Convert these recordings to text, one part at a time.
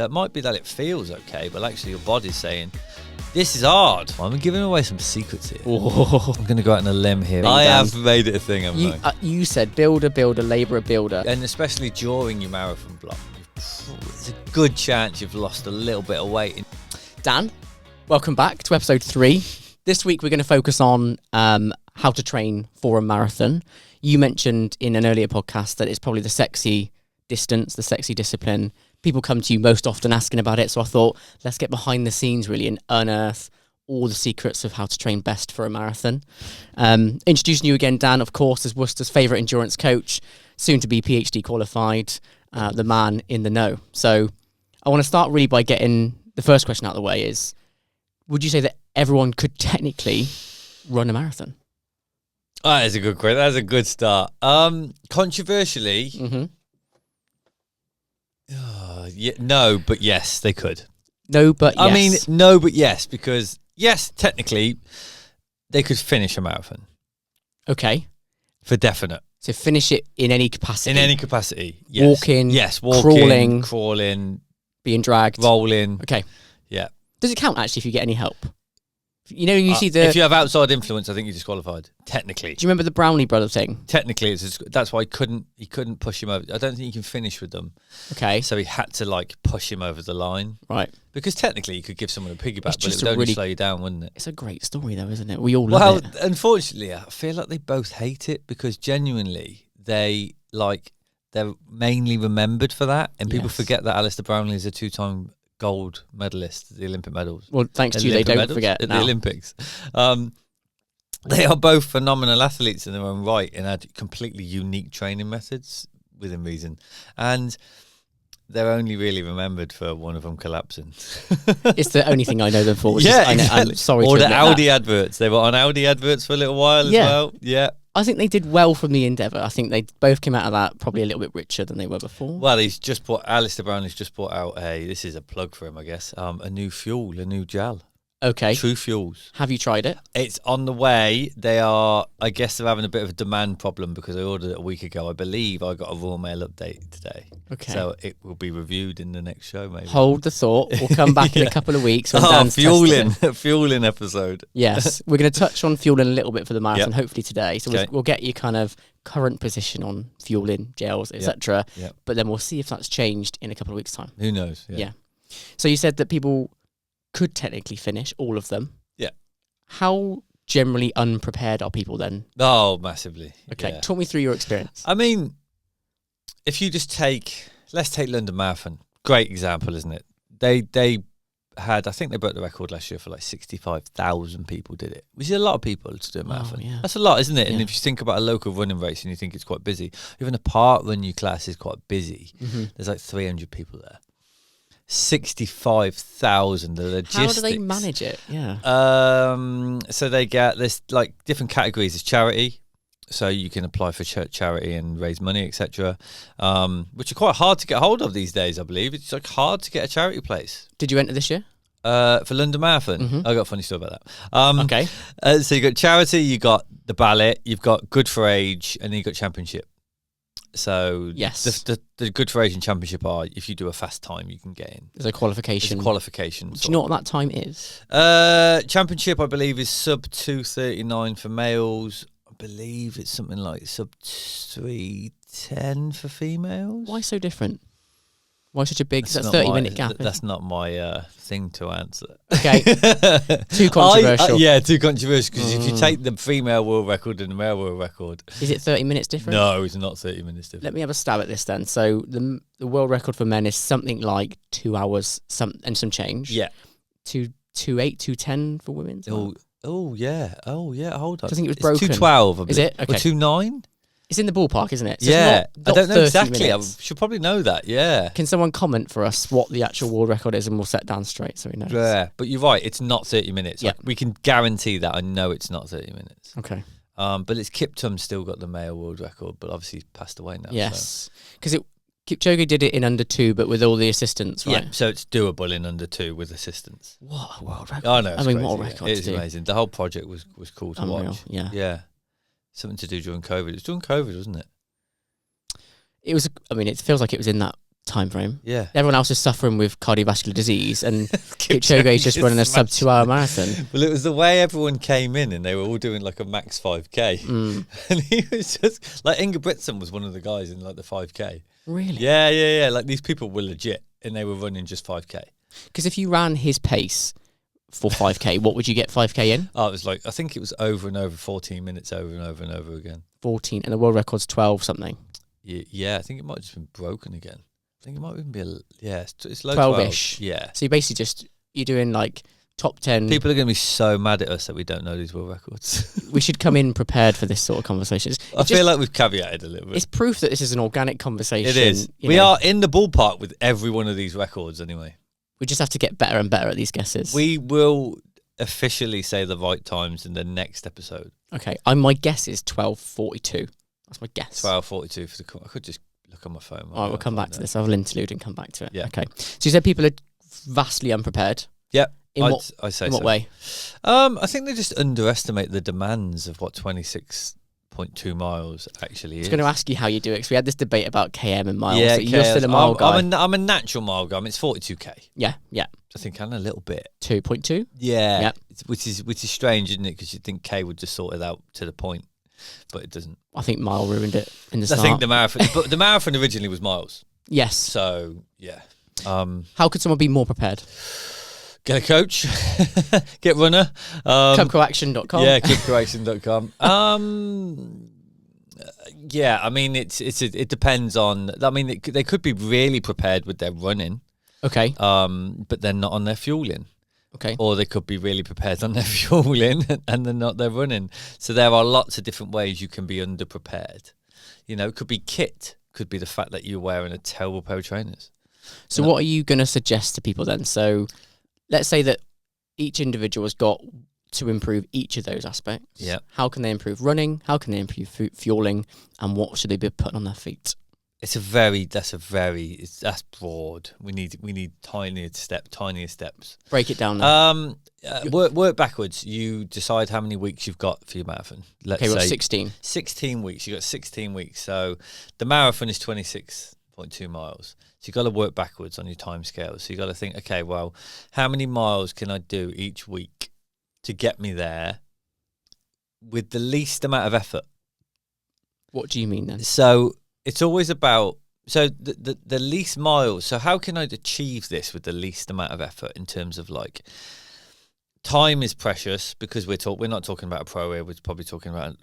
It might be that it feels okay, but actually your body's saying, this is hard. I'm giving away some secrets here. Oh. I'm going to go out on a limb here. I have made it a thing, haven't I? You said builder, labourer, builder. And especially during your marathon block, there's a good chance you've lost a little bit of weight. Dan, welcome back to episode 3. This week we're going to focus on how to train for a marathon. You mentioned in an earlier podcast that it's probably the sexy distance, the sexy discipline. People come to you most often asking about it, so I thought let's get behind the scenes really and unearth all the secrets of how to train best for a marathon. Introducing you again, Dan, of course, as Worcester's favourite endurance coach, soon to be PhD qualified, the man in the know. So I want to start really by getting the first question out of the way is, would you say that everyone could technically run a marathon? Oh, that's a good question. That's a good start. Controversially, no, but yes, they could. No, but yes. I mean, no, but yes, because yes, technically, they could finish a marathon. Okay. For definite. So finish it in any capacity. In any capacity, yes. Walking, yes, walking, crawling, being dragged, rolling. Okay. Yeah. Does it count actually if you get any help? You know, you see the... If you have outside influence, I think you're disqualified, technically. Do you remember the Brownlee brother thing? Technically, that's why he couldn't push him over. I don't think he can finish with them. Okay. So he had to, push him over the line. Right. Because technically, you could give someone a piggyback, but it would really, only slow you down, wouldn't it? It's a great story, though, isn't it? We all love it. Well, unfortunately, I feel like they both hate it because genuinely, they're mainly remembered for that. And people forget that Alistair Brownlee is a 2-time gold medalist, the Olympic medals. Well, thanks to you, they don't forget at the Olympics. They are both phenomenal athletes in their own right and had completely unique training methods within reason. And they're only really remembered for one of them collapsing. It's the only thing I know them for. Exactly. I'm sorry or to the Audi adverts. They were on Audi adverts for a little while as well. Yeah. I think they did well from the endeavour. I think they both came out of that probably a little bit richer than they were before. Well, Alistair Brownlee's just brought out this is a plug for him, I guess, a new fuel, a new gel. Okay. True Fuels. Have you tried it? It's on the way. I guess they're having a bit of a demand problem because I ordered it a week ago. I believe I got a Royal Mail update today. Okay. So it will be reviewed in the next show, maybe. Hold the thought. We'll come back in a couple of weeks. When Dan's fueling episode. Yes. We're going to touch on fueling a little bit for the marathon, hopefully today. So we'll get you kind of current position on fueling, gels, etc. Yep. But then we'll see if that's changed in a couple of weeks' time. Who knows? Yeah. So you said that people could technically finish all of them. Yeah. How generally unprepared are people then? Oh, massively. Okay, yeah. Talk me through your experience. I mean, if you just let's take London Marathon. Great example, isn't it? They had, I think they broke the record last year for 65,000 people did it, which is a lot of people to do a marathon. Yeah. That's a lot, isn't it? Yeah. And if you think about a local running race and you think it's quite busy, even a park run your class is quite busy. Mm-hmm. There's 300 people there. 65,000. The logistics. How do they manage it? Yeah. So they get this different categories. There's charity, so you can apply for charity and raise money, etc. Which are quite hard to get hold of these days. I believe it's hard to get a charity place. Did you enter this year? For London Marathon, I got a funny story about that. Okay. So you got charity, you got the ballot, you've got good for age, and then you got championship. So yes, the good for age and championship are if you do a fast time, you can get in. There's a qualification. Do you know what that time is? Championship, I believe, is sub 2:39 for males. I believe it's something like sub 3:10 for females. Why so different? Why such a big... That's 30-minute gap. That's not my thing to answer. Okay. Too controversial. Too controversial, because if you take the female world record and the male world record... Is it 30 minutes different? No, it's not 30 minutes different. Let me have a stab at this then. So the world record for men is something like 2 hours and some change. Yeah. 2:08, 2:10 for women? Oh, yeah. Hold on. I think it was broken. 2:12. Is it? Okay. Or 2:09? It's in the ballpark, isn't it? So yeah, it's not I don't know exactly. Minutes. I should probably know that. Yeah. Can someone comment for us what the actual world record is, and we'll set down straight so we know. Yeah, but you're right. It's not 30 minutes. Yeah, we can guarantee that. I know it's not 30 minutes. Okay. But it's Kiptum still got the male world record, but obviously he's passed away now. Yes, because Kipchoge did it in under 2, but with all the assistants, right? Yeah, so it's doable in under 2 with assistants. What a world record! Oh no, I mean, what a record! It is amazing. The whole project was cool to watch. Yeah. Something to do during COVID. It was during COVID, wasn't it? It was. I mean, it feels like it was in that time frame. Yeah. Everyone else is suffering with cardiovascular disease, and Kipchoge is just running a sub 2 hour marathon. Well, it was the way everyone came in, and they were all doing like a max 5K. And he was just like, Ingebrigtsen was one of the guys in like the 5K. Really? Yeah. Like these people were legit, and they were running just 5K. Because if you ran his pace for 5K, what would you get 5K in? Oh, it was like, I think it was over and over, 14 minutes over and over and over again. 14, and the world record's 12 something. Yeah, I think it might have just been broken again. I think it might even be it's low 12-ish. 12. Yeah. So you basically you're doing like top 10. People are going to be so mad at us that we don't know these world records. We should come in prepared for this sort of conversation. I feel like we've caveated a little bit. It's proof that this is an organic conversation. It is. We are in the ballpark with every one of these records anyway. We just have to get better and better at these guesses. We will officially say the right times in the next episode. Okay, my guess is 12:42. That's my guess. 12:42 for the. I could just look on my phone. All right, we'll come back to this. I'll interlude and come back to it. Yeah. Okay. So you said people are vastly unprepared. Yep. In what way? I think they just underestimate the demands of what 26.2 miles actually is. I was going to ask you how you do it, because we had this debate about km and miles. Yeah, so you're still a mile guy. I'm a natural mile guy. I mean, it's 42k. Yeah. I think I'm a little bit. 2.2. Yeah. Yep. Which is strange, isn't it? Because you'd think K would just sort it out to the point, but it doesn't. I think mile ruined it in the start. I think the marathon, but the marathon originally was miles. Yes. So yeah. How could someone be more prepared? Get a coach, get runner. Clubcoaction.com. Yeah, clubcoaction.com. Yeah, I mean, it depends on. I mean, they could be really prepared with their running. Okay. But they're not on their fueling. Okay. Or they could be really prepared on their fueling and they're not their running. So there are lots of different ways you can be underprepared. You know, it could be kit, could be the fact that you're wearing a terrible pair of trainers. So what are you going to suggest to people then? So let's say that each individual has got to improve each of those aspects. Yeah. How can they improve running? How can they improve fueling? And what should they be putting on their feet? That's broad. We need tinier steps. Break it down now. Work backwards. You decide how many weeks you've got for your marathon. Let's say 16. 16 weeks. You've got 16 weeks. So the marathon is 26.2 miles. So you've got to work backwards on your time scale. So you've got to think, okay, well, how many miles can I do each week to get me there with the least amount of effort? What do you mean then? So it's always about, the least miles. So how can I achieve this with the least amount of effort in terms of like, time is precious because we're not talking about a pro here. We're probably talking about,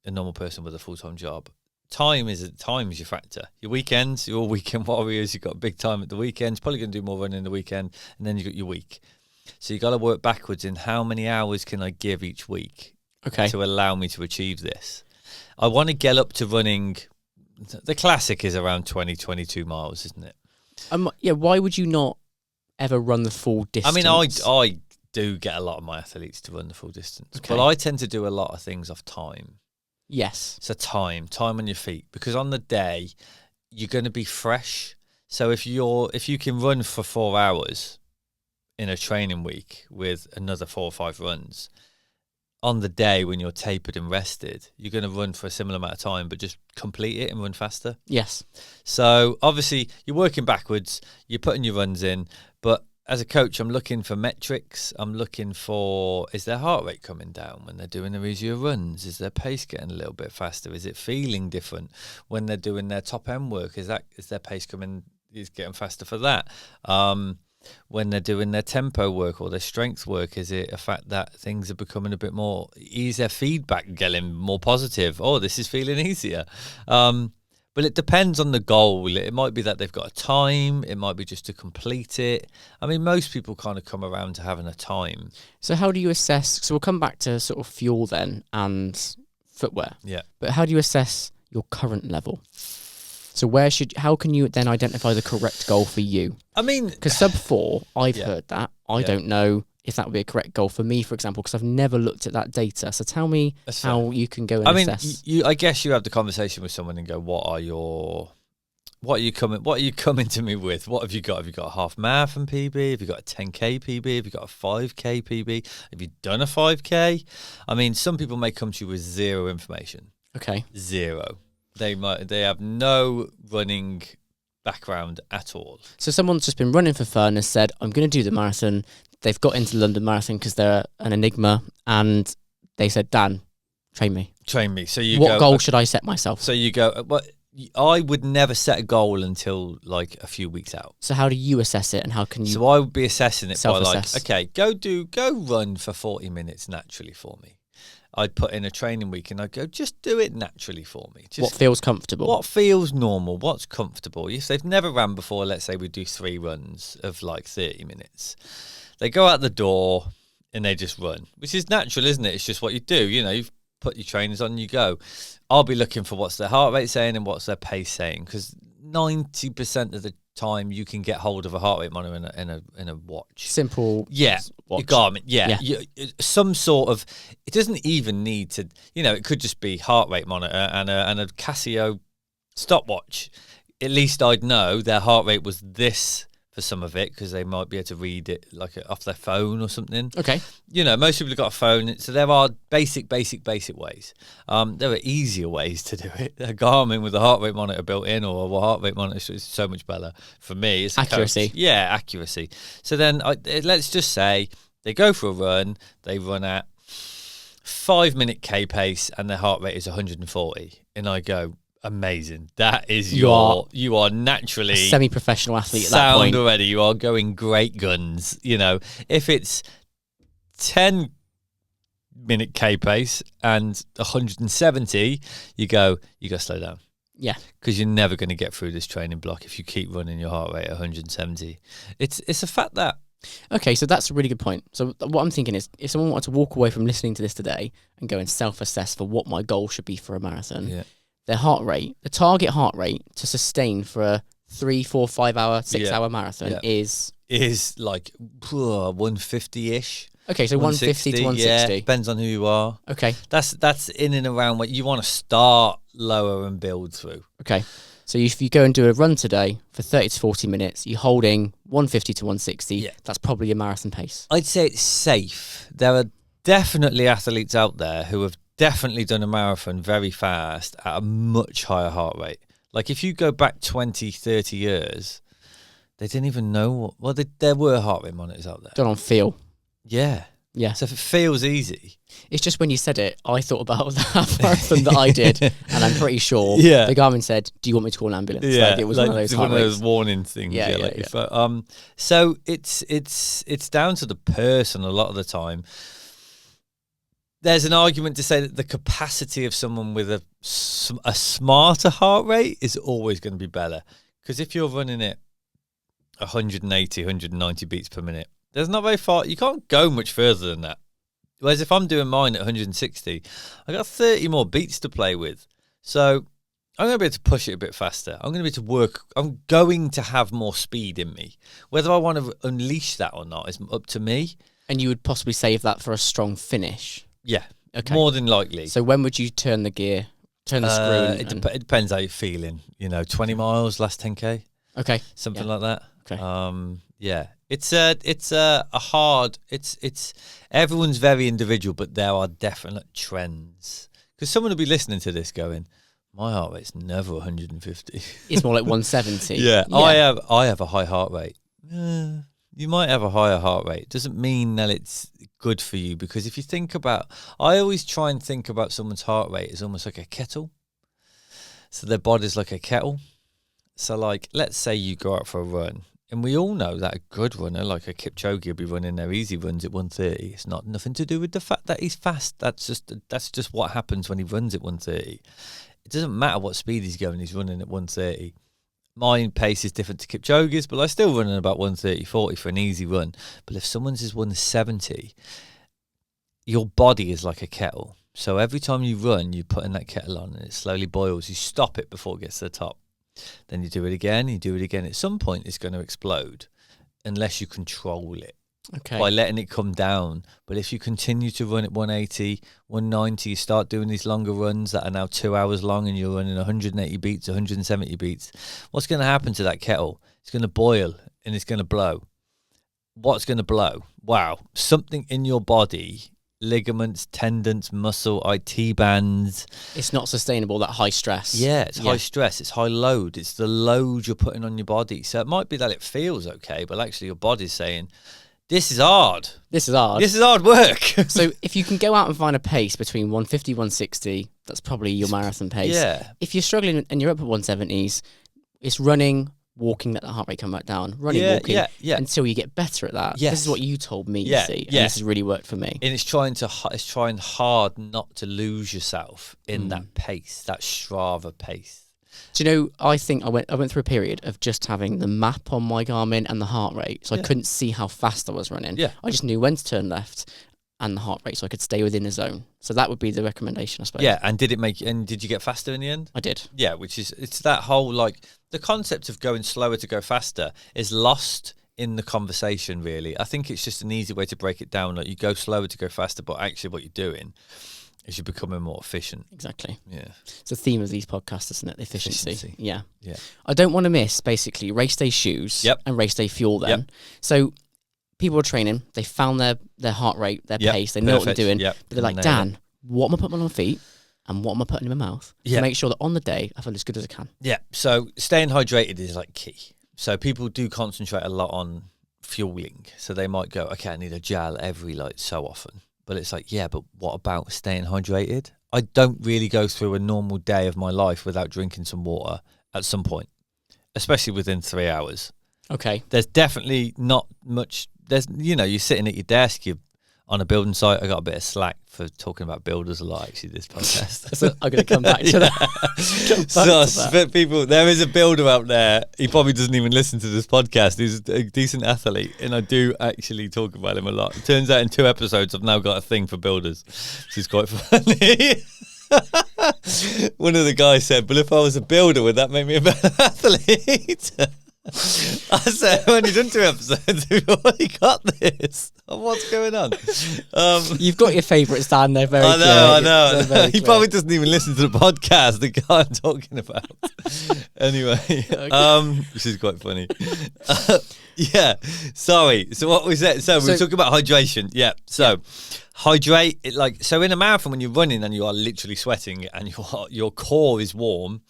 a normal person with a full-time job. Time is your factor. Your weekends, you're all weekend warriors. You've got big time at the weekends. Probably going to do more running the weekend, and then you got your week. So you got to work backwards in how many hours can I give each week, to allow me to achieve this. I want to get up to running. The classic is around 22 miles, isn't it? Yeah. Why would you not ever run the full distance? I mean, I do get a lot of my athletes to run the full distance, but I tend to do a lot of things off time. Yes. So time on your feet, because on the day you're going to be fresh. So if you can run for 4 hours in a training week with another 4 or 5 runs, on the day when you're tapered and rested, you're going to run for a similar amount of time, but just complete it and run faster. Yes. So obviously you're working backwards, you're putting your runs in, but as a coach, I'm looking for metrics. I'm looking for, is their heart rate coming down when they're doing their easier runs? Is their pace getting a little bit faster? Is it feeling different when they're doing their top end work? Is their pace getting faster for that? When they're doing their tempo work or their strength work, is it a fact that things are becoming a bit more, is their feedback getting more positive? Oh, this is feeling easier. But it depends on the goal. It might be that they've got a time. It might be just to complete it. I mean, most people kind of come around to having a time. So how do you assess? So we'll come back to sort of fuel then and footwear. Yeah. But how do you assess your current level? So how can you then identify the correct goal for you? I mean, because sub 4, I've heard that. I don't know if that would be a correct goal for me, for example, because I've never looked at that data. So tell me how you can go and assess. I guess you have the conversation with someone and go, what are you coming to me with? What have you got? Have you got a half marathon PB? Have you got a 10k PB? Have you got a 5k PB? Have you done a 5k? I mean, some people may come to you with zero information. Okay. Zero. They have no running background at all. So someone's just been running for fun and said, I'm going to do the marathon. They've got into the London Marathon because they're an enigma, and they said, Dan, train me. Train me. So you what go, goal should I set myself? So you go, well, I would never set a goal until like a few weeks out. So how do you assess it, and how can you So I would be assessing it by like, self-assess? okay, go run for 40 minutes naturally for me. I'd put in a training week and I'd go, just do it naturally for me. Just what feels comfortable? what feels normal, what's comfortable. If they've never ran before, let's say we do 3 runs of like 30 minutes. They go out the door and they just run, which is natural, isn't it? It's just what you do. You know, you've put your trainers on and you go. I'll be looking for what's their heart rate saying and what's their pace saying, because 90% of the time you can get hold of a heart rate monitor in a watch. Simple. Yeah, watch. your Garmin. Yeah. Some sort of. It doesn't even need to. You know, it could just be heart rate monitor and a Casio stopwatch. At least I'd know their heart rate was this for some of it, because they might be able to read it like off their phone or something. Okay. You know, most people have got a phone, so there are basic ways. There are easier ways to do it. A Garmin with a heart rate monitor built in, or a heart rate monitor is so much better. For me, it's accuracy. Yeah, accuracy. So then, let's just say they go for a run. They run at 5-minute K pace, and their heart rate is 140, and I go, amazing. That is you are naturally a semi-professional athlete at that point. Already. You are going great guns. You know, if it's 10-minute K pace and 170, you got to slow down. Yeah. Because you're never going to get through this training block if you keep running your heart rate at 170. It's a fact that. Okay, so that's a really good point. So what I'm thinking is, if someone wanted to walk away from listening to this today and go and self-assess for what my goal should be for a marathon, their heart rate, the target heart rate to sustain for a 3, 4, 5 hour, 6 hour marathon is like 150-ish. Okay, so 150 to 160. Yeah, depends on who you are. Okay. That's in and around what you want to start lower and build through. Okay. So if you go and do a run today for 30 to 40 minutes, you're holding 150 to 160. Yeah. That's probably a marathon pace. I'd say it's safe. There are definitely athletes out there who have definitely done a marathon very fast at a much higher heart rate. Like if you go back 20, 30 years, they didn't even know there were heart rate monitors out there. Done on feel. Yeah. Yeah. So if it feels easy. It's just when you said it, I thought about the half marathon that I did, and I'm pretty sure the Garmin said, "Do you want me to call an ambulance?" Yeah, like it was one of those warning things. Yeah. So it's down to the person a lot of the time. There's an argument to say that the capacity of someone with a smarter heart rate is always going to be better, because if you're running it 180, 190 beats per minute, there's not very far. You can't go much further than that. Whereas if I'm doing mine at 160, I got 30 more beats to play with. So I'm going to be able to push it a bit faster. I'm going to be able to work. I'm going to have more speed in me. Whether I want to unleash that or not is up to me. And you would possibly save that for a strong finish. Yeah. Okay. More than likely. So when would you turn the gear, turn the screw? It depends how you're feeling. 20 miles, last 10K. Okay. Something like that. Okay. Yeah. It's a hard. It's everyone's very individual, but there are definite trends. Because someone will be listening to this going, my heart rate's never 150. It's more like 170. Yeah. I have a high heart rate. You might have a higher heart rate. Doesn't mean that it's good for you, because if you think about, I always try and think about someone's heart rate as almost like a kettle. So their body's like a kettle. So like, let's say you go out for a run. And we all know that a good runner, like a Kipchoge, will be running their easy runs at 130. It's not nothing to do with the fact that he's fast. That's just what happens when he runs at 130. It doesn't matter what speed he's going. He's running at 130. My pace is different to Kipchoge's, but I still run at about 130-40 for an easy run. But if someone's is 170, your body is like a kettle. So every time you run, you put in that kettle on and it slowly boils. You stop it before it gets to the top. Then you do it again, At some point, it's going to explode unless you control it by letting it come down. But if you continue to run at 180, 190, you start doing these longer runs that are now 2 hours long and you're running 180 beats, 170 beats, what's going to happen to that kettle? It's going to boil and it's going to blow. What's going to blow? Wow. Something in your body ligaments, tendons, muscle, IT bands. It's not sustainable, that high stress. Yeah, it's high stress, it's high load. It's the load you're putting on your body. So it might be that it feels okay, but actually your body's saying, this is hard. This is hard. This is hard work. So if you can go out and find a pace between 150, 160, that's probably your marathon pace. Yeah. If you're struggling and you're up at 170s, it's running, walking, let the heart rate come back down. Running, walking, until you get better at that. Yes. This is what you told me, you see. And this has really worked for me. And it's trying hard not to lose yourself in that pace, that Strava pace. Do you know, I think I went through a period of just having the map on my Garmin and the heart rate, so I couldn't see how fast I was running. Yeah. I just knew when to turn left and the heart rate, so I could stay within a zone. So that would be the recommendation, I suppose. Yeah, and did you get faster in the end? I did. Yeah, it's that whole, like, the concept of going slower to go faster is lost in the conversation, really. I think it's just an easy way to break it down. Like, you go slower to go faster, but actually what you're doing is you're becoming more efficient. Exactly. Yeah. It's the theme of these podcasts, isn't it? Efficiency. Yeah. Yeah. I don't want to miss, basically, race day shoes and race day fuel then. Yep. So people are training, they found their heart rate, their pace, they know what they're doing, but they're like, Dan, what am I putting on my feet and what am I putting in my mouth to make sure that on the day I feel as good as I can? Yeah, so staying hydrated is like key. So people do concentrate a lot on fueling. So they might go, okay, I need a gel every so often. But it's like, yeah, but what about staying hydrated? I don't really go through a normal day of my life without drinking some water at some point, especially within 3 hours. Okay. There's definitely not much. You're sitting at your desk, you're on a building site. I got a bit of slack for talking about builders a lot, actually, this podcast. So I'm going to come back to that. But people, there is a builder out there. He probably doesn't even listen to this podcast. He's a decent athlete, and I do actually talk about him a lot. It turns out in 2 episodes, I've now got a thing for builders, which is quite funny. One of the guys said, "But if I was a builder, would that make me a better athlete?" I said, I've only done 2 episodes. We've already got this. What's going on? You've got your favourites down there, very I know. Very he probably doesn't even listen to the podcast, the guy I'm talking about. Anyway, this is quite funny. Yeah, sorry. So what was that? So we were talking about hydration. Yeah, so hydrate. So in a marathon, when you're running and you are literally sweating and your core is warm,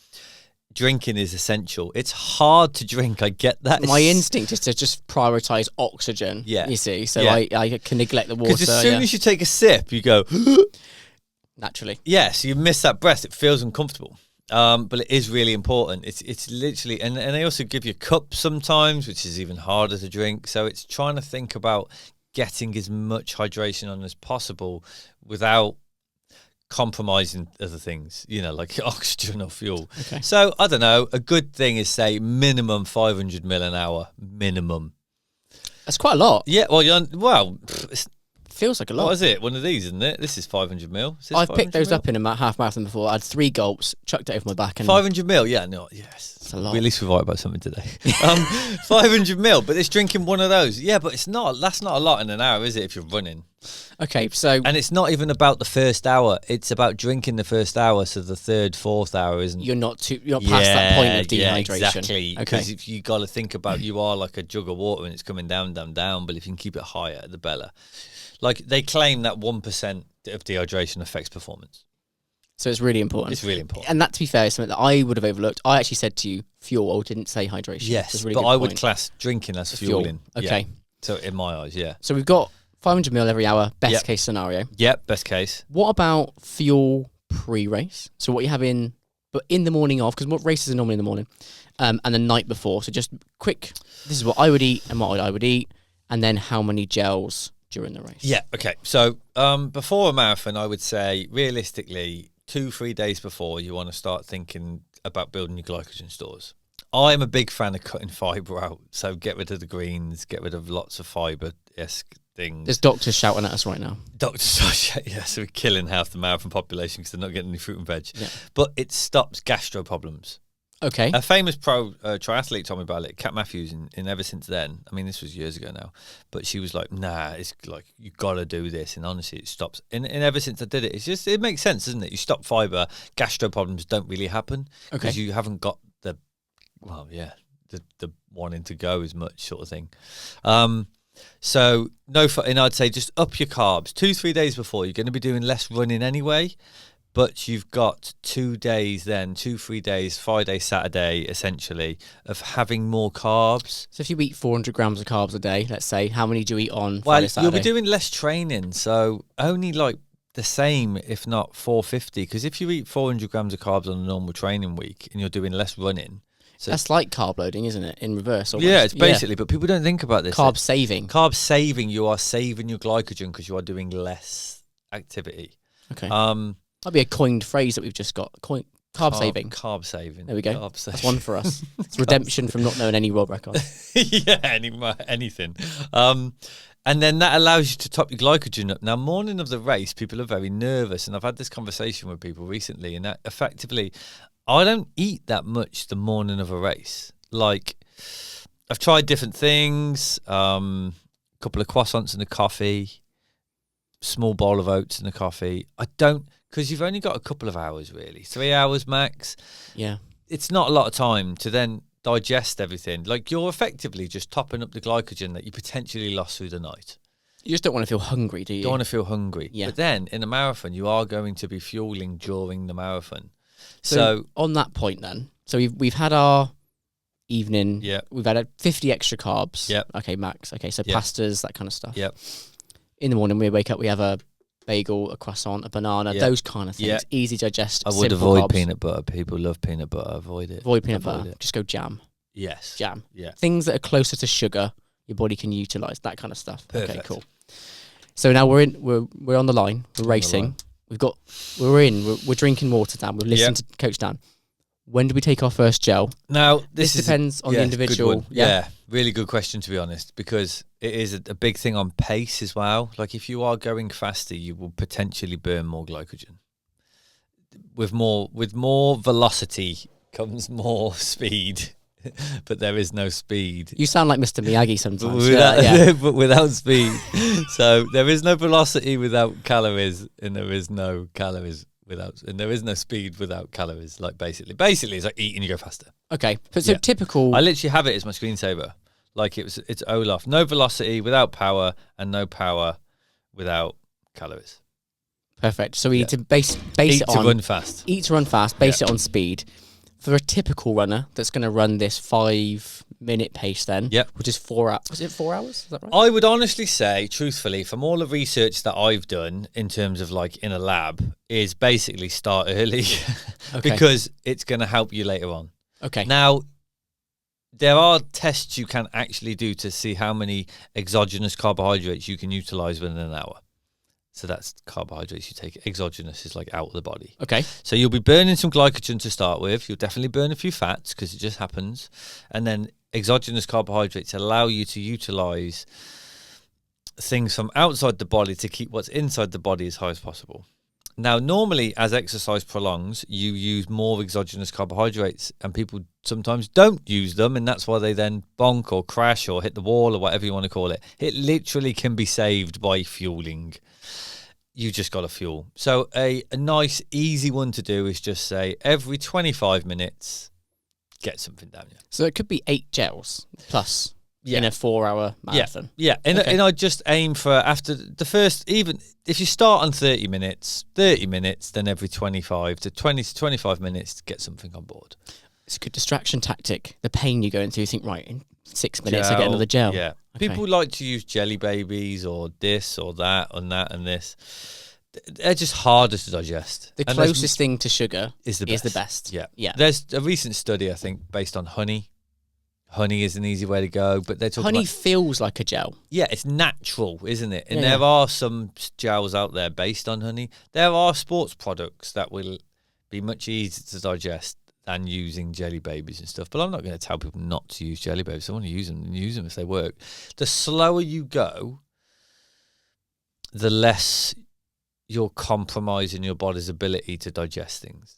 drinking is essential. It's hard to drink. I get that. My instinct is to just prioritise oxygen. Yeah, you see, so I can neglect the water. Because as soon as you take a sip, you go naturally. Yes, you miss that breath. It feels uncomfortable. But it is really important. It's literally, and they also give you cups sometimes, which is even harder to drink. So it's trying to think about getting as much hydration on as possible without compromising other things, like oxygen or fuel. Okay. So I don't know. A good thing is say minimum 500 mil an hour. Minimum. That's quite a lot. Yeah. Well, it's, feels like a lot. What is it? One of these, isn't it? This is 500 mil. I've picked those up in a half marathon before. I had 3 gulps, chucked it over my back, and 500 mil. Yeah, no, yes. It's a lot. We at least we write about something today. 500 mil, but it's drinking one of those. Yeah, but it's not. That's not a lot in an hour, is it? If you're running. Okay, so and it's not even about the first hour. It's about drinking the first hour, so the third, fourth hour isn't. You're not past that point of dehydration. Yeah, exactly. Because if you got to think about, you are like a jug of water and it's coming down, down, down. But if you can keep it higher, the better. Like they claim that 1% of dehydration affects performance. So it's really important. It's really important. And that, to be fair, is something that I would have overlooked. I actually said to you, fuel, didn't say hydration. Yes, really but I would class drinking as fueling. Okay. Yeah. So in my eyes, yeah. So we've got 500 ml every hour, best case scenario. Yep, best case. What about fuel pre-race? So what you have in the morning of, because what races are normally in the morning, and the night before. So just quick, this is what I would eat and what I would eat, and then how many gels during the race. Yeah, okay. So before a marathon, I would say realistically 2-3 days before, you want to start thinking about building your glycogen stores. I'm a big fan of cutting fibre out. So get rid of the greens, get rid of lots of fibre-esque things. There's doctors shouting at us right now. Doctors, yeah, so we're killing half the marathon population because they're not getting any fruit and veg. Yeah. But it stops gastro problems. Okay. A famous pro triathlete told me about it, Kat Matthews, and ever since then, I mean, this was years ago now, but she was like, nah, it's like, you got to do this. And honestly, it stops. And ever since I did it, it makes sense, doesn't it? You stop fibre, gastro problems don't really happen because you haven't got the wanting to go as much sort of thing. So and I'd say just up your carbs. 2-3 days before, you're going to be doing less running anyway, but you've got 2 days then, 2-3 days, Friday, Saturday, essentially, of having more carbs. So if you eat 400 grams of carbs a day, let's say, how many do you eat on Friday, Saturday? You'll be doing less training, so only like the same, if not 450, because if you eat 400 grams of carbs on a normal training week and you're doing less running, so that's like carb loading, isn't it? In reverse, almost. Yeah, it's basically, but people don't think about this. Carb saving. Carb saving, you are saving your glycogen because you are doing less activity. Okay. That'd be a coined phrase that we've just got. Carb saving. Carb saving. There we go. Carb saving. That's one for us. It's redemption from not knowing any world records. Yeah, anything. And then that allows you to top your glycogen up. Now, morning of the race, people are very nervous, and I've had this conversation with people recently, and that effectively, I don't eat that much the morning of a race. Like, I've tried different things, a couple of croissants and a coffee, small bowl of oats and a coffee. I don't, because you've only got a couple of hours, really, 3 hours max. Yeah. It's not a lot of time to then digest everything. Like, you're effectively just topping up the glycogen that you potentially lost through the night. You just don't want to feel hungry, do you? Don't want to feel hungry. Yeah. But then in a marathon, you are going to be fueling during the marathon. So on that point then, so we've had our evening. Yeah. We've had 50 extra carbs. Yep. Okay, max. Okay, so Yep. pastas, that kind of stuff. Yep. In the morning, we wake up, we have a bagel, a croissant, a banana, Yep. those kind of things. Yep. Easy to digest. I would simple avoid carbs. peanut butter. People love peanut butter. Avoid it. Avoid peanut butter. Just go jam. Yes. Jam. Yeah. Things that are closer to sugar, your body can utilize, that kind of stuff. Perfect. Okay, cool. So now we're on the line. We're racing. We're drinking water, Dan. We're listening to Coach Dan. When do we take our first gel? Now, This depends on the individual. Good one. Yeah, really good question, to be honest, because it is a big thing on pace as well. Like, if you are going faster, you will potentially burn more glycogen. With more velocity comes more speed, but there is no speed. You sound like Mr. Miyagi sometimes. But without speed. So there is no velocity without calories, and there is no calories and there is no speed without calories. Like, basically it's like eat and you go faster. Okay, so typical. I literally have it as my screensaver. Like, it's Olaf. No velocity without power, and no power without calories. Perfect. So we need to base Eat it to on run fast. Eat to run fast. Base it on speed. For a typical runner that's going to run this 5-minute pace, then, which is 4 hours. Was it 4 hours? Is that right? I would honestly say, truthfully, from all the research that I've done in terms of like in a lab, is basically start early because it's going to help you later on. Okay. Now, there are tests you can actually do to see how many exogenous carbohydrates you can utilize within an hour. So that's carbohydrates you take. Exogenous is like out of the body. Okay. So you'll be burning some glycogen to start with. You'll definitely burn a few fats because it just happens. And then exogenous carbohydrates allow you to utilize things from outside the body to keep what's inside the body as high as possible. Now, normally, as exercise prolongs, you use more exogenous carbohydrates, and people sometimes don't use them, and that's why they then bonk or crash or hit the wall or whatever you want to call it. It literally can be saved by fueling. You just got to fuel. So a nice, easy one to do is just say every 25 minutes, get something down you. So it could be 8 gels plus in a 4-hour marathon. Yeah. And I just aim for after the first, even if you start on 30 minutes, then every 25 to 25 minutes, get something on board. It's a good distraction tactic. The pain you go into, you think, right, in 6 minutes I get another gel. Yeah. Okay. People like to use jelly babies or this or that and that and this. They're just harder to digest. The closest thing to sugar is the best. Yeah. There's a recent study, I think, based on honey. Honey is an easy way to go, but they're talking honey feels like a gel. Yeah, it's natural, isn't it? And there are some gels out there based on honey. There are sports products that will be much easier to digest than using jelly babies and stuff. But I'm not going to tell people not to use jelly babies. I want to use them and use them if they work. The slower you go, the less you're compromising your body's ability to digest things.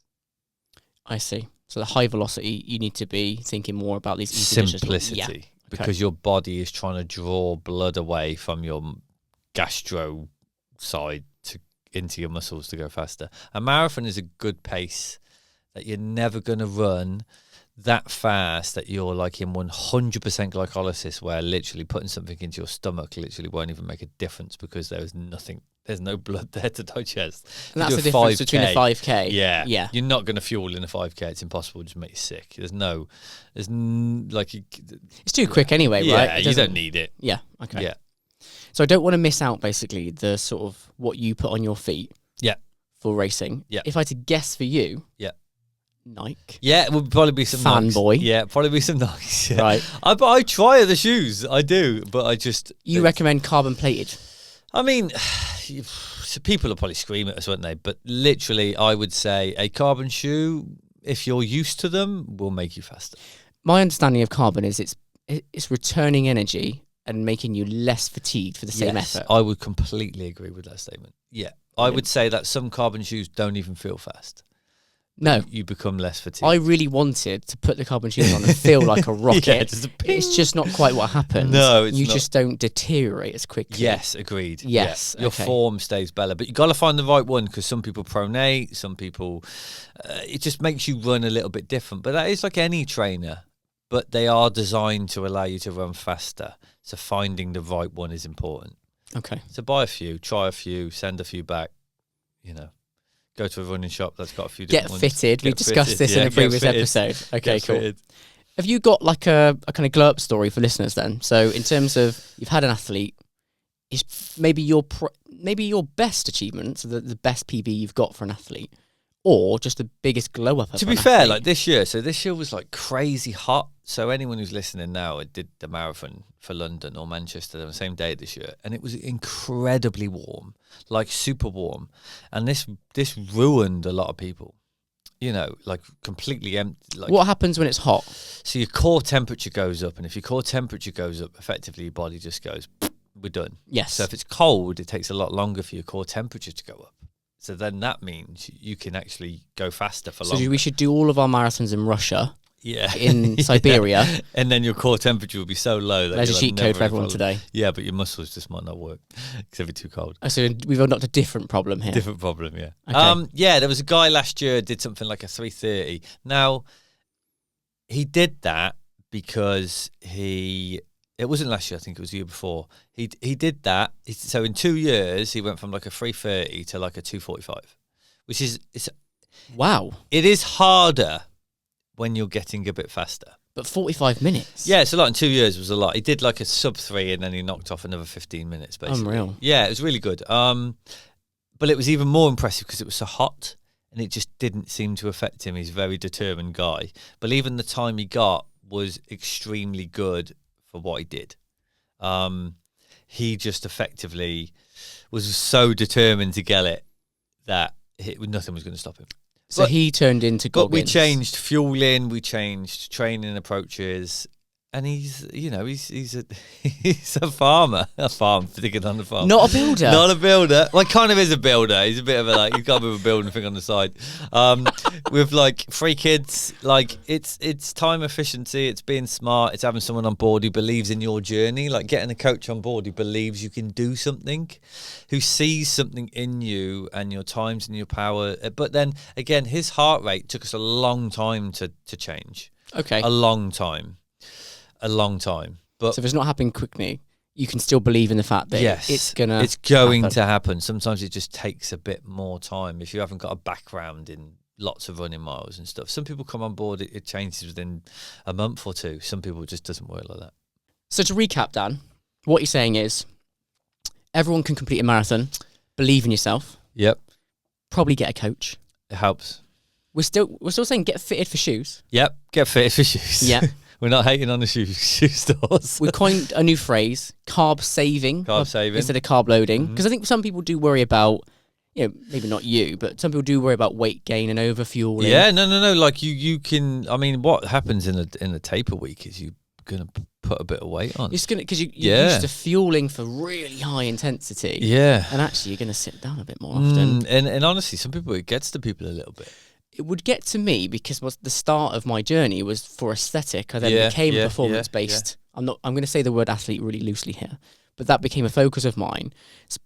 I see. So the high velocity, you need to be thinking more about these simplicity, because your body is trying to draw blood away from your gastro side into your muscles to go faster. A marathon is a good pace that you're never going to run that fast that you're like in 100% glycolysis, where literally putting something into your stomach literally won't even make a difference because there's no blood there to digest. And that's the difference between a 5K. Yeah. You're not going to fuel in a 5K. It's impossible. It just make you sick. It's too quick anyway, right? Yeah, you don't need it. Yeah. Okay. Yeah. So I don't want to miss out basically the sort of what you put on your feet. Yeah. For racing. Yeah. If I had to guess for you. Yeah. Nike. Yeah, it would probably be some fanboy. Yeah, probably be some Nikes. Yeah. Right. I try the shoes. I do, but I just. You recommend carbon plated? I mean, so people will probably scream at us, won't they? But literally, I would say a carbon shoe, if you're used to them, will make you faster. My understanding of carbon is it's returning energy and making you less fatigued for the same effort. I would completely agree with that statement. Yeah. I would say that some carbon shoes don't even feel fast. No. You become less fatigued. I really wanted to put the carbon shoes on and feel like a rocket. Yeah, just it's just not quite what happens. No, it's you not. just don't deteriorate as quickly. Yes, agreed. Yes. Yeah. Your form stays better, but you got to find the right one because some people pronate, some people, it just makes you run a little bit different. But that is like any trainer, but they are designed to allow you to run faster. So finding the right one is important. Okay. So buy a few, try a few, send a few back, Go to a running shop that's got a few different ones. Get fitted. We discussed this in a previous episode. Okay, cool. Fitted. Have you got like a kind of glurp story for listeners then? So in terms of you've had an athlete, is maybe your best achievement, so the best PB you've got for an athlete, or just the biggest glow up? To be fair, like this year, so this year was like crazy hot. So anyone who's listening now, it did the marathon for London or Manchester on the same day this year, and it was incredibly warm, like super warm, and this ruined a lot of people. Like completely empty. Like, what happens when it's hot? So your core temperature goes up, and if your core temperature goes up, effectively your body just goes, we're done. Yes. So if it's cold, it takes a lot longer for your core temperature to go up. So then that means you can actually go faster for longer. So we should do all of our marathons in Russia. Yeah. In Siberia. And then your core temperature will be so low that there's a cheat code for everyone today. Yeah, but your muscles just might not work because it'll be too cold. Oh, so we've unlocked a different problem here. Different problem, yeah. Okay. Yeah, there was a guy last year did something like a 3:30. Now, he did that because it wasn't last year, I think it was the year before. He did that. So in 2 years, he went from like a 3:30 to like a 2:45, which is wow. It is harder when you're getting a bit faster. But 45 minutes? Yeah, it's a lot. In 2 years was a lot. He did like a sub 3 and then he knocked off another 15 minutes, basically. Unreal. Yeah, it was really good. But it was even more impressive because it was so hot and it just didn't seem to affect him. He's a very determined guy. But even the time he got was extremely good for what he did. He just effectively was so determined to get it that nothing was going to stop him. So he turned into Goggins. But we changed fueling, we changed training approaches, and he's a farmer. Digging on the farm. Not a builder. Not a builder. Well, kind of is a builder. He's a bit of a he's got a bit of a building thing on the side. With like 3 kids, like it's time efficiency, it's being smart, it's having someone on board who believes in your journey, like getting a coach on board who believes you can do something, who sees something in you and your times and your power. But then again, his heart rate took us a long time to change. Okay. A long time. But so if it's not happening quickly, you can still believe in the fact that it's going to happen. Sometimes it just takes a bit more time if you haven't got a background in lots of running miles and stuff. Some people come on board, it changes within a month or two. Some people, it just doesn't work like that. So to recap, Dan, what you're saying is everyone can complete a marathon. Believe in yourself. Yep. Probably get a coach. It helps. We're still saying get fitted for shoes. Yep. Get fitted for shoes. Yeah. We're not hating on the shoe stores. We coined a new phrase, carb saving. Carb saving. Instead of carb loading. Because I think some people do worry about, maybe not you, but some people do worry about weight gain and overfueling. Yeah, no. Like you can, I mean, what happens in a taper week is you're going to put a bit of weight on. It's because you're used to fueling for really high intensity. Yeah. And actually you're going to sit down a bit more often. And honestly, some people, it gets to people a little bit. It would get to me because the start of my journey was for aesthetic. I then became performance based. I'm going to say the word athlete really loosely here, but that became a focus of mine.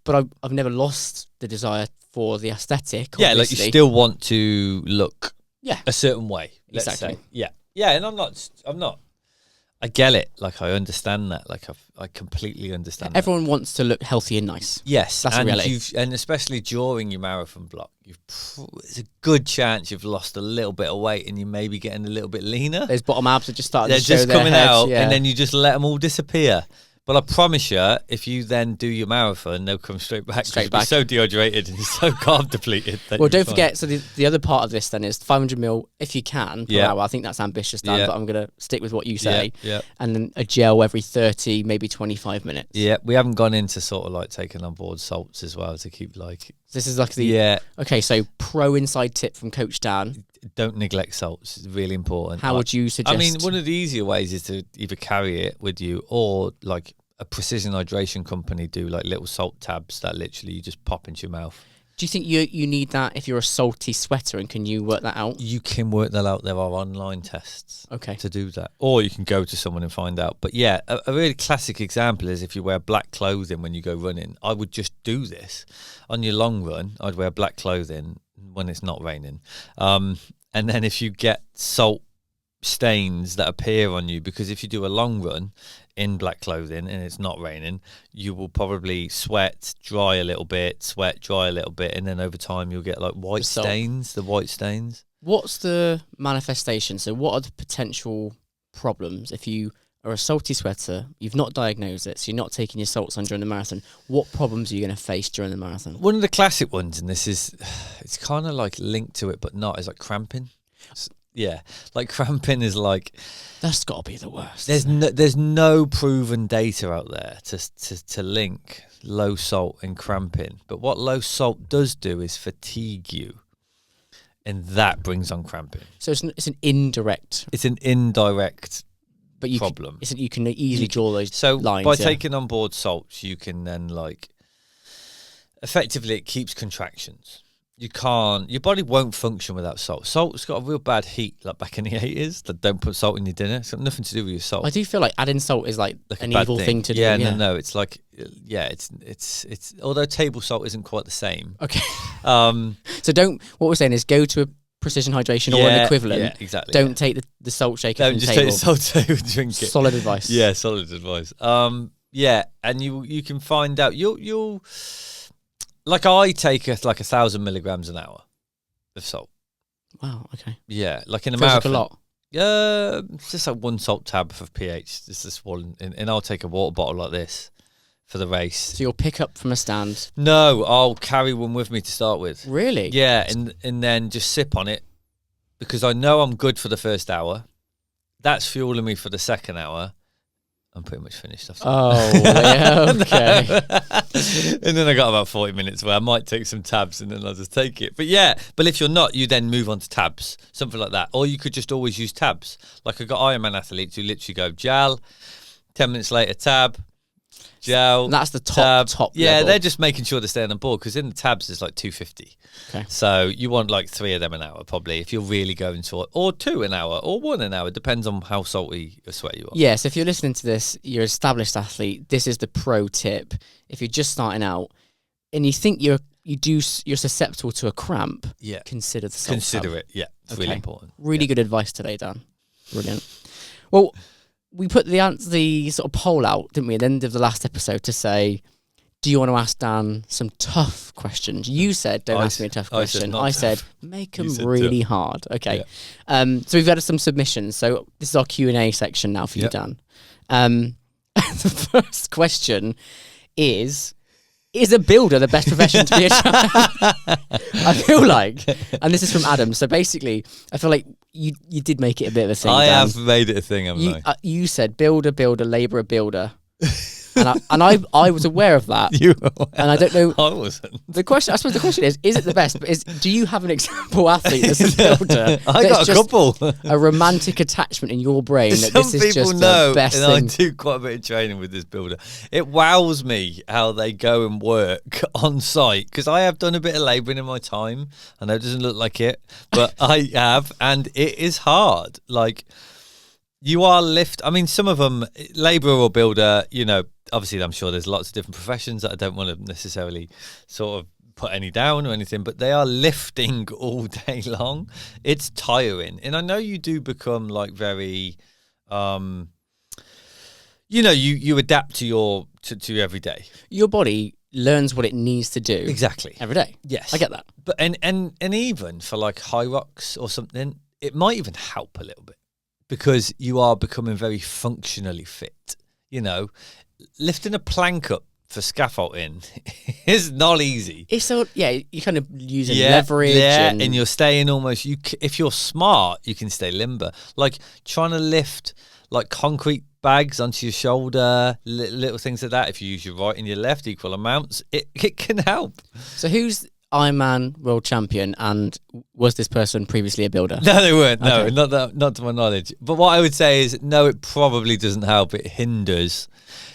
But I've never lost the desire for the aesthetic. Yeah, obviously. Like you still want to look a certain way. Let's exactly. say. Yeah. Yeah, and I'm not. I get it. Like, I understand that. Like, I completely understand that. Everyone wants to look healthy and nice. Yes, That's and the reality. and especially during your marathon block, there's a good chance you've lost a little bit of weight and you may be getting a little bit leaner. Those bottom abs are just starting They're to show just their coming heads, out, yeah. and then you just let them all disappear. But I promise you, if you then do your marathon, they'll come straight back. Straight You'll back. be so dehydrated and so carb depleted. That Well, you're don't fine. forget, so the other part of this then is 500 mil, if you can, per Yeah. hour. I think that's ambitious, Dan, Yeah. but I'm going to stick with what you say. Yeah. And then a gel every 30, maybe 25 minutes. Yeah, we haven't gone into sort of like taking on board salts as well to keep like. This is like the... Yeah, Okay, so pro inside tip from Coach Dan. don't neglect salts. It's really important. How would you suggest... I mean, one of the easier ways is to either carry it with you or like a precision hydration company do like little salt tabs that literally you just pop into your mouth. Do you think you need that if you're a salty sweater, and can you work that out? You can work that out. There are online tests Okay. to do that. Or you can go to someone and find out. But yeah, a really classic example is if you wear black clothing when you go running. I would just do this. On your long run, I'd wear black clothing when it's not raining. And then if you get salt stains that appear on you, because if you do a long run in black clothing and it's not raining, you will probably sweat, dry a little bit, sweat, dry a little bit, and then over time you'll get like white stains, the white stains. What's the manifestation? So what are the potential problems if you are a salty sweater, you've not diagnosed it, so you're not taking your salts on during the marathon? What problems are you going to face during the marathon? One of the classic ones, and this is, it's kind of like linked to it, but not, is like cramping. Yeah, like cramping is like... That's got to be the worst. There's no proven data out there to link low salt and cramping. But what low salt does do is fatigue you, and that brings on cramping. So it's an indirect... It's an indirect but you problem. You can easily draw those so lines. By taking on board salts, you can then like... Effectively, it keeps contractions. You can't, your body won't function without salt. Salt's got a real bad heat, like back in the 80s, that don't put salt in your dinner. It's got nothing to do with your salt. I do feel like adding salt is like an a bad evil thing to do. Yeah, no, it's like, yeah, it's, although table salt isn't quite the same. Okay. So what we're saying is go to a precision hydration or an equivalent. Yeah, exactly. Don't take the salt shaker Don't from just table. take the salt shaker and drink it. Solid advice. Yeah, solid advice. Yeah, and you can find out, you'll, like I take like 1,000 milligrams an hour of salt. Wow, okay. Yeah, like in a Feels marathon. like a lot. It's just like one salt tab for pH. Just this one, and I'll take a water bottle like this for the race. So you'll pick up from a stand. No, I'll carry one with me to start with. Really? Yeah, and then just sip on it because I know I'm good for the first hour. That's fueling me for the second hour. I'm pretty much finished after yeah, okay. And then I got about 40 minutes where I might take some tabs and then I'll just take it. But yeah, but if you're not, you then move on to tabs, something like that. Or you could just always use tabs. Like I got Ironman athletes who literally go gel, 10 minutes later tab, gel. And that's the tab. top Yeah, level. they're just making sure they're staying on board because in the tabs there's like 250. Okay. So you want like 3 of them an hour probably if you're really going to it. Or 2 an hour or 1 an hour. Depends on how salty or sweat you are. Yeah, so if you're listening to this, you're an established athlete, this is the pro tip. If you're just starting out and you think you're susceptible to a cramp, Yeah. consider the salt Consider tab. it. Yeah. It's really important. Really good advice today, Dan. Brilliant. Well, we put the sort of poll out, didn't we, at the end of the last episode to say, do you want to ask Dan some tough questions? You said, don't ask me a tough question. I said, make them really hard. Okay. Yeah. So we've had some submissions. So this is our Q&A section now for you, Dan. The first question is a builder the best profession to be a I feel like, and this is from Adam. So basically, I feel like you did make it a bit of a thing. I Dan. have made it a thing, haven't I? You said builder, labourer, builder. And I was aware of that. You and I don't know. I wasn't. I suppose the question is it the best? But do you have an example athlete that's a builder? I got a couple. A romantic attachment in your brain that Some this is people just know, the best and thing. I do quite a bit of training with this builder. It wows me how they go and work on site because I have done a bit of labouring in my time. I know it doesn't look like it, but I have, and it is hard. Like you are I mean, some of them, labourer or builder, you know. Obviously, I'm sure there's lots of different professions that I don't want to necessarily sort of put any down or anything, but they are lifting all day long. It's tiring. And I know you do become like very, you adapt to your every day. Your body learns what it needs to do Exactly. every day. Yes. I get that. But and even for like high rocks or something, it might even help a little bit because you are becoming very functionally fit. Lifting a plank up for scaffolding is not easy. It's so you're kind of using leverage. Yeah, and you're staying almost. If you're smart, you can stay limber. Like trying to lift like concrete bags onto your shoulder, little things like that. If you use your right and your left equal amounts, it can help. So who's Ironman world champion, and was this person previously a builder? No, they weren't. Okay. No, not to my knowledge. But what I would say is, no, it probably doesn't help. It hinders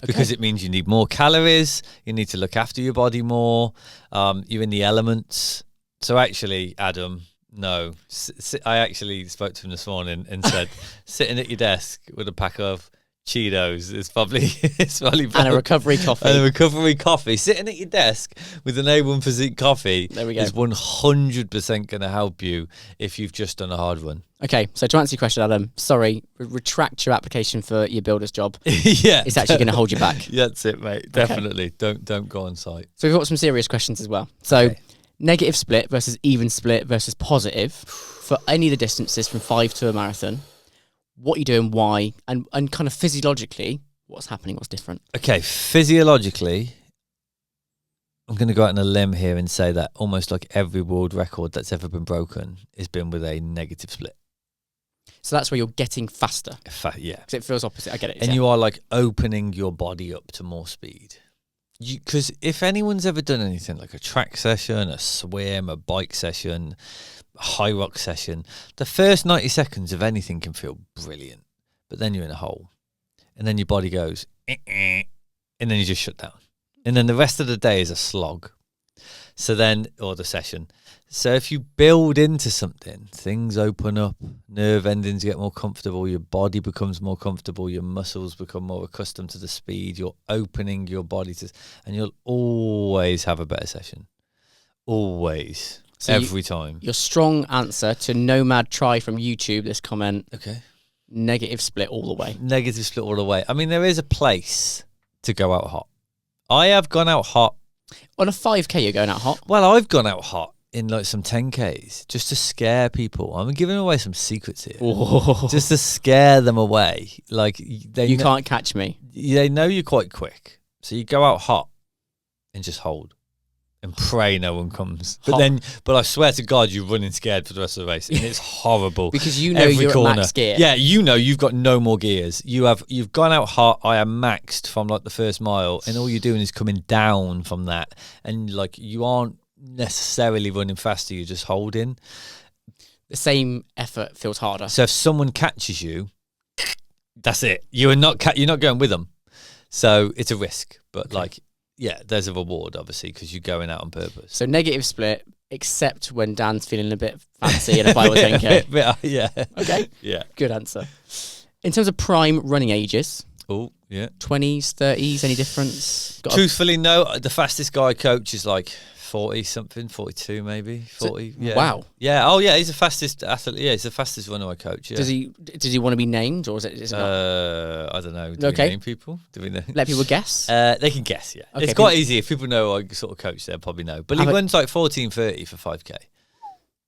because it means you need more calories. You need to look after your body more. You're in the elements. So actually, Adam, no. I actually spoke to him this morning and said, sitting at your desk with a pack of Cheetos is probably and a recovery coffee. And a recovery coffee. Sitting at your desk with an A1 Physique coffee there we go. is 100% going to help you if you've just done a hard run. Okay, so to answer your question, Adam, sorry, retract your application for your builder's job. Yeah. It's actually going to hold you back. That's it, mate. Definitely. Okay. Don't go on site. So we've got some serious questions as well. So negative split versus even split versus positive for any of the distances from 5 to a marathon. What you're doing, why, and kind of physiologically, what's happening, what's different. Okay, physiologically, I'm going to go out on a limb here and say that almost like every world record that's ever been broken has been with a negative split. So that's where you're getting faster. Yeah. Because it feels opposite. I get it. And you are like opening your body up to more speed. Because if anyone's ever done anything like a track session, a swim, a bike session, a high rock session, the first 90 seconds of anything can feel brilliant. But then you're in a hole. And then your body goes, and then you just shut down. And then the rest of the day is a slog. So then, or the session. So if you build into something, things open up, nerve endings get more comfortable, your body becomes more comfortable, your muscles become more accustomed to the speed, you're opening your body to, and you'll always have a better session. Always. So every time. Your strong answer to Nomad Try from YouTube, this comment. Okay. Negative split all the way. Negative split all the way. I mean, there is a place to go out hot. I have gone out hot. On a 5K, you're going out hot? Well, I've gone out hot in like some 10Ks just to scare people. I'm giving away some secrets here. Oh. Just to scare them away. Like you can't catch me. They know you're quite quick. So you go out hot and just hold and pray no one comes. But I swear to God, you're running scared for the rest of the race. And it's horrible. Because you know you're at max gear. Yeah, you know you've got no more gears. You've gone out hot. I am maxed from like the first mile. And all you're doing is coming down from that. And like you aren't necessarily running faster. You're just holding. The same effort feels harder. So if someone catches you, that's it. You're not going with them. So it's a risk. But yeah, there's a reward, obviously, because you're going out on purpose. So negative split, except when Dan's feeling a bit fancy and if I was 10K. Yeah. Okay. Yeah. Good answer. In terms of prime running ages. Oh, yeah. 20s, 30s, any difference? Truthfully, no. The fastest guy I coach is like 40-something, 42 maybe, 40. Yeah. Wow. Yeah. Oh, yeah. He's the fastest athlete. Yeah, he's the fastest runner I coach. Yeah. Does he want to be named, or is it not? I don't know. Do we name people? Do we know? Let people guess? They can guess, yeah. Okay, it's quite easy. If people know I sort of coach, they'll probably know. But he runs like 14:30 for 5K.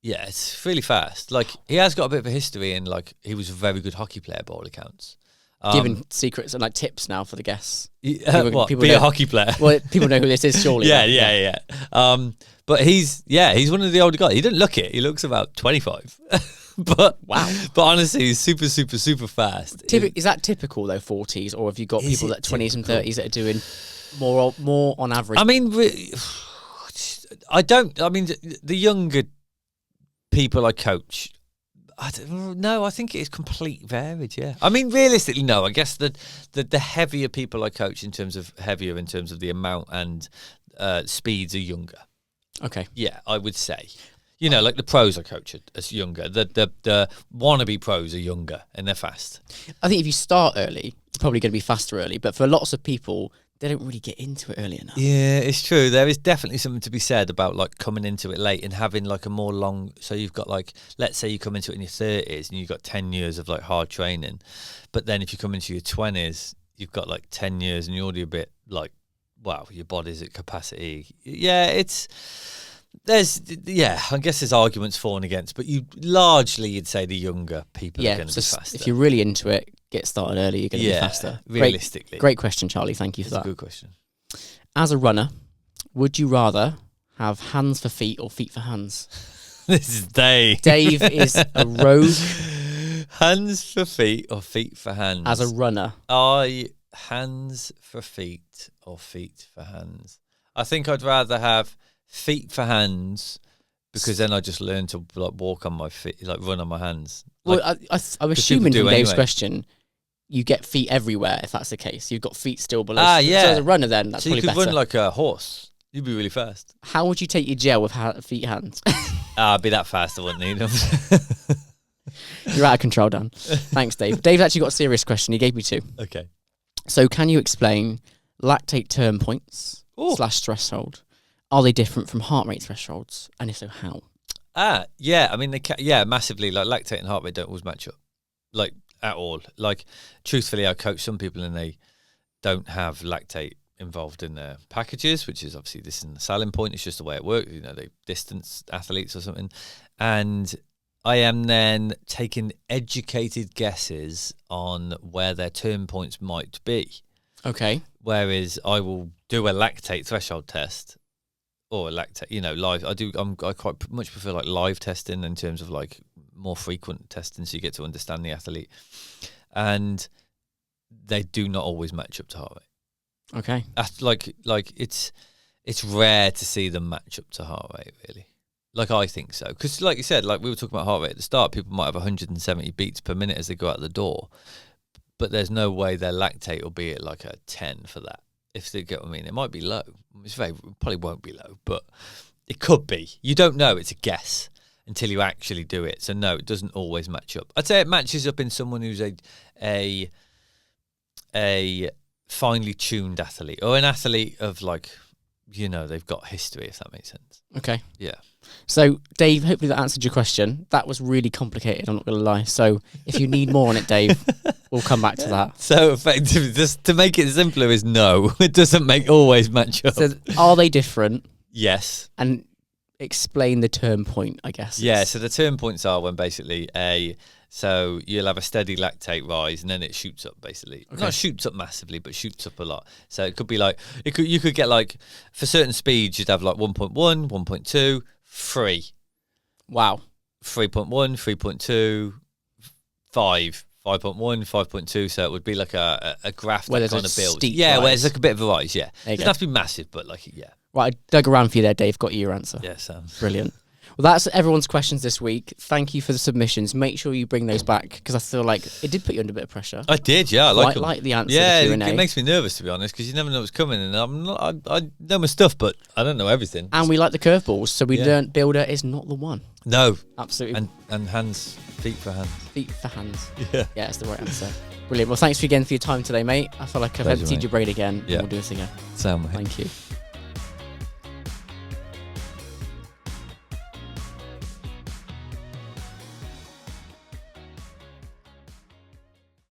Yeah, it's really fast. Like, he has got a bit of a history, and like, he was a very good hocky player by all accounts. Giving secrets and like tips now for the guests. People be a hockey player. Well, people know who this is, surely. Yeah. But he's one of the older guys. He doesn't look it. He looks about 25. But wow. But honestly, he's super, super, super fast. Is that typical though, 40s, or have you got people that 20s and 30s that are doing more on average? I mean, the younger people I coach, I think it's complete varied, yeah. I mean, realistically, no. I guess the heavier people I coach in terms of the amount and speeds are younger. Okay. Yeah, I would say. You know, like the pros I coach are younger. The wannabe pros are younger and they're fast. I think if you start early, you're probably going to be faster early. But for lots of people, they don't really get into it early enough. Yeah, it's true. There is definitely something to be said about like coming into it late and having like a more long. So you've got like, let's say you come into it in your 30s and you've got 10 years of like hard training, but then if you come into your 20s, you've got like 10 years and you're already a bit like, wow, your body's at capacity. Yeah, I guess there's arguments for and against, but you'd say the younger people are going to be faster. If you're really into it, get started early, you're going to be faster. Realistically. Great question, Charlie. Thank you for that. It's a good question. As a runner, would you rather have hands for feet or feet for hands? This is Dave. Dave is a rogue. Hands for feet or feet for hands? As a runner. Hands for feet or feet for hands? I think I'd rather have feet for hands because then I just learn to like walk on my feet, like run on my hands. Well, Like, I'm assuming from Dave's anyway. question, you get feet everywhere if that's the case. You've got feet still below. yeah. So as a runner then, that's so you probably could better. run like a horse. You'd be really fast. How would you take your gel with feet hands? I'd be that fast. I wouldn't need them. You're out of control, Dan. Thanks, Dave. Dave's actually got a serious question. He gave me 2. Okay. So can you explain lactate turn points Ooh. / threshold? Are they different from heart rate thresholds? And if so, how? Yeah. I mean, massively. Like lactate and heart rate don't always match up, like at all. Like, truthfully, I coach some people and they don't have lactate involved in their packages, which is obviously this isn't the selling point. It's just the way it works. You know, they distance athletes or something, and I am then taking educated guesses on where their turn points might be. Okay. Whereas I will do a lactate threshold test or a lactate, live. I quite much prefer like live testing in terms of like more frequent testing, so you get to understand the athlete, and they do not always match up to heart rate. Okay. Like it's rare to see them match up to heart rate, really. Like, I think so. Because like you said, like we were talking about heart rate at the start, people might have 170 beats per minute as they go out the door, but there's no way their lactate will be at like a 10 for that. If they get what I mean, it might be low. Probably won't be low, but it could be. You don't know. It's a guess until you actually do it. So no, it doesn't always match up. I'd say it matches up in someone who's a finely tuned athlete, or an athlete of like, they've got history, if that makes sense. Okay. Yeah. So, Dave, hopefully that answered your question. That was really complicated, I'm not going to lie. So, if you need more on it, Dave, we'll come back to that. So, effectively, just to make it simpler is no. It doesn't always match up. So, are they different? Yes. And explain the turn point, I guess. Yeah, so the turn points are when basically so you'll have a steady lactate rise and then it shoots up basically. Okay. Not shoots up massively, but shoots up a lot. So it could be like, you could get like, for certain speeds, you'd have like 1.1, 1.2, 3. Wow. 3.1, 3.2, 5. 5.1, 5.2, so it would be like a graph Where that there's kind a of builds. steep Yeah, rise. where it's like a bit of a rise, yeah. There you It doesn't go. have to be massive, but like, yeah. Right, I dug around for you there, Dave. Got you your answer. Yeah, sounds. Brilliant. Well, that's everyone's questions this week. Thank you for the submissions. Make sure you bring those back because I feel like it did put you under a bit of pressure. I did, yeah. I Quite them. like the answer. Yeah, to it the Q&A. makes me nervous, to be honest, because you never know what's coming, and I know my stuff, but I don't know everything. And we like the curveballs, so we Yeah. learned builder is not the one. No, Absolutely. and hands, feet for hands. Feet for hands. Yeah. Yeah, that's the right answer. Brilliant. Well, thanks again for your time today, mate. I feel like I've Pleasure, emptied mate. your brain again. Yeah. And we'll do this again. Sound, mate. Thank you.